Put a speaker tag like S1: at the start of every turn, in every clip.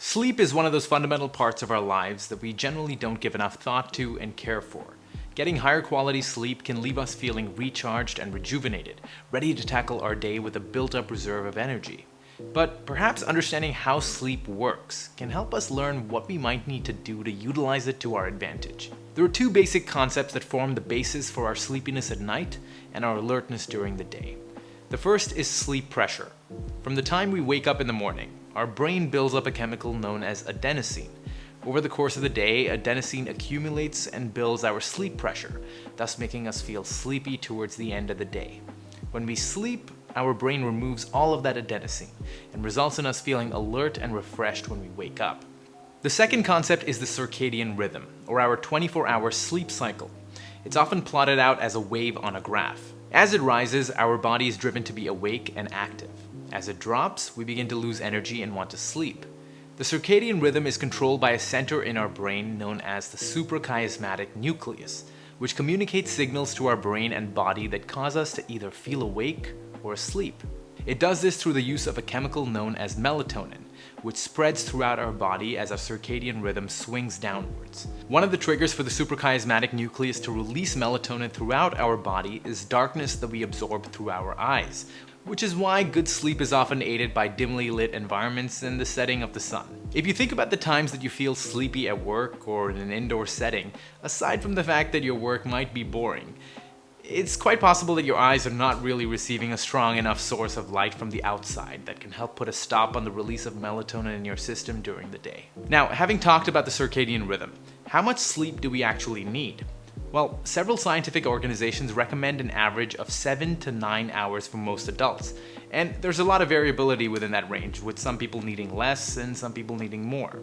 S1: Sleep is one of those fundamental parts of our lives that we generally don't give enough thought to and care for. Getting higher quality sleep can leave us feeling recharged and rejuvenated, ready to tackle our day with a built-up reserve of energy. But perhaps understanding how sleep works can help us learn what we might need to do to utilize it to our advantage. There are two basic concepts that form the basis for our sleepiness at night and our alertness during the day. The first is sleep pressure. From the time we wake up in the morning, our brain builds up a chemical known as adenosine. Over the course of the day, adenosine accumulates and builds our sleep pressure, thus making us feel sleepy towards the end of the day. When we sleep, our brain removes all of that adenosine and results in us feeling alert and refreshed when we wake up. The second concept is the circadian rhythm, or our 24-hour sleep cycle. It's often plotted out as a wave on a graph. As it rises, our body is driven to be awake and active. As it drops, we begin to lose energy and want to sleep. The circadian rhythm is controlled by a center in our brain known as the suprachiasmatic nucleus, which communicates signals to our brain and body that cause us to either feel awake or asleep. It does this through the use of a chemical known as melatonin, which spreads throughout our body as our circadian rhythm swings downwards. One of the triggers for the suprachiasmatic nucleus to release melatonin throughout our body is darkness that we absorb through our eyes, which is why good sleep is often aided by dimly lit environments and the setting of the sun. If you think about the times that you feel sleepy at work or in an indoor setting, aside from the fact that your work might be boring, it's quite possible that your eyes are not really receiving a strong enough source of light from the outside that can help put a stop on the release of melatonin in your system during the day. Now, having talked about the circadian rhythm, how much sleep do we actually need? Well, several scientific organizations recommend an average of 7 to 9 hours for most adults, and there's a lot of variability within that range, with some people needing less and some people needing more.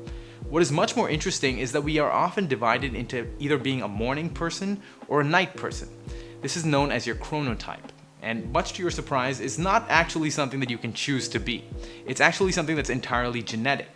S1: What is much more interesting is that we are often divided into either being a morning person or a night person. This is known as your chronotype, and much to your surprise, is not actually something that you can choose to be. It's actually something that's entirely genetic.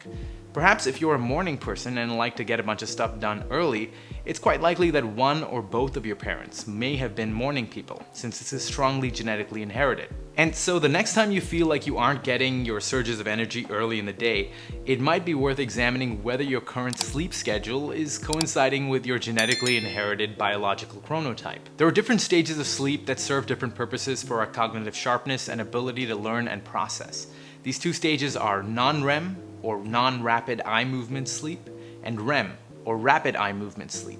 S1: Perhaps if you're a morning person and like to get a bunch of stuff done early, it's quite likely that one or both of your parents may have been morning people, since this is strongly genetically inherited. And so the next time you feel like you aren't getting your surges of energy early in the day, it might be worth examining whether your current sleep schedule is coinciding with your genetically inherited biological chronotype. There are different stages of sleep that serve different purposes for our cognitive sharpness and ability to learn and process. These two stages are non-REM, or non-rapid eye movement sleep, and REM, or rapid eye movement sleep.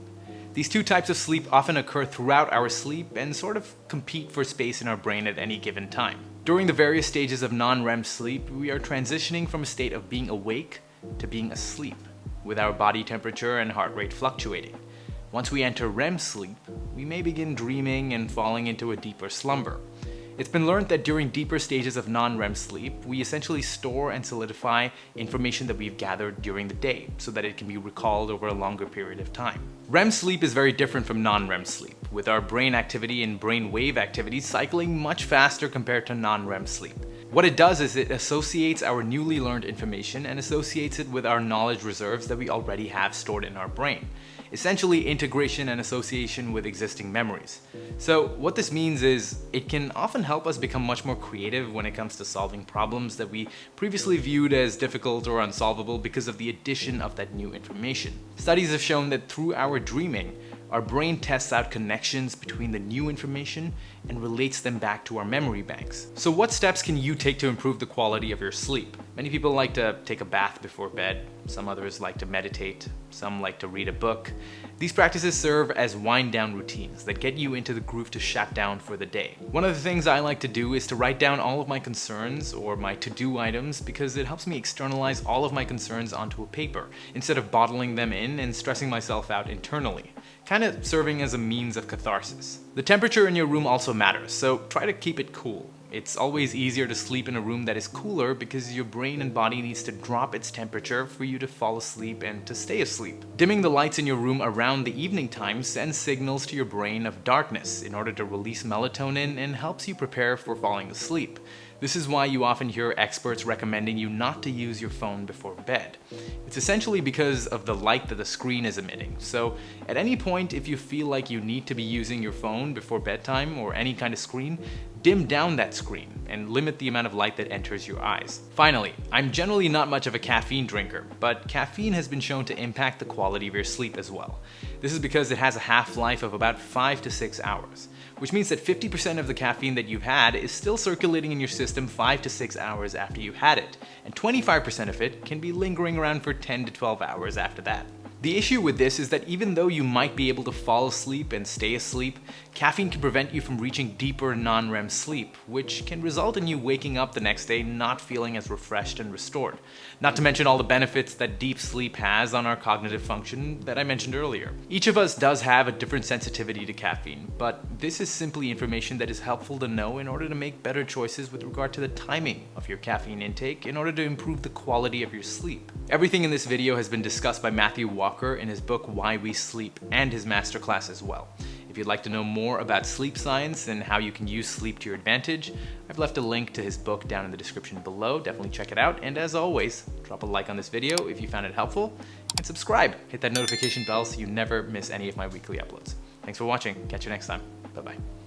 S1: These two types of sleep often occur throughout our sleep and sort of compete for space in our brain at any given time. During the various stages of non-REM sleep, we are transitioning from a state of being awake to being asleep, with our body temperature and heart rate fluctuating. Once we enter REM sleep, we may begin dreaming and falling into a deeper slumber. It's been learned that during deeper stages of non-REM sleep, we essentially store and solidify information that we've gathered during the day so that it can be recalled over a longer period of time. REM sleep is very different from non-REM sleep, with our brain activity and brain wave activity cycling much faster compared to non-REM sleep. What it does is it associates our newly learned information and associates it with our knowledge reserves that we already have stored in our brain. Essentially, integration and association with existing memories. So what this means is it can often help us become much more creative when it comes to solving problems that we previously viewed as difficult or unsolvable because of the addition of that new information. Studies have shown that through our dreaming, our brain tests out connections between the new information and relates them back to our memory banks. So what steps can you take to improve the quality of your sleep? Many people like to take a bath before bed. Some others like to meditate. Some like to read a book. These practices serve as wind-down routines that get you into the groove to shut down for the day. One of the things I like to do is to write down all of my concerns or my to-do items because it helps me externalize all of my concerns onto a paper instead of bottling them in and stressing myself out internally, kind of serving as a means of catharsis. The temperature in your room also matters, so try to keep it cool. It's always easier to sleep in a room that is cooler because your brain and body needs to drop its temperature for you to fall asleep and to stay asleep. Dimming the lights in your room around the evening time sends signals to your brain of darkness in order to release melatonin and helps you prepare for falling asleep. This is why you often hear experts recommending you not to use your phone before bed. It's essentially because of the light that the screen is emitting. So at any point, if you feel like you need to be using your phone before bedtime or any kind of screen, dim down that screen and limit the amount of light that enters your eyes. Finally, I'm generally not much of a caffeine drinker, but caffeine has been shown to impact the quality of your sleep as well. This is because it has a half-life of about 5 to 6 hours, which means that 50% of the caffeine that you've had is still circulating in your system 5 to 6 hours after you had it, and 25% of it can be lingering around for 10 to 12 hours after that. The issue with this is that even though you might be able to fall asleep and stay asleep, caffeine can prevent you from reaching deeper non-REM sleep, which can result in you waking up the next day not feeling as refreshed and restored. Not to mention all the benefits that deep sleep has on our cognitive function that I mentioned earlier. Each of us does have a different sensitivity to caffeine, but this is simply information that is helpful to know in order to make better choices with regard to the timing of your caffeine intake in order to improve the quality of your sleep. Everything in this video has been discussed by Matthew Walker in his book Why We Sleep and his masterclass as well. If you'd like to know more about sleep science and how you can use sleep to your advantage, I've left a link to his book down in the description below. Definitely check it out, and as always, drop a like on this video if you found it helpful, and subscribe. Hit that notification bell so you never miss any of my weekly uploads. Thanks for watching. Catch you next time. Bye-bye.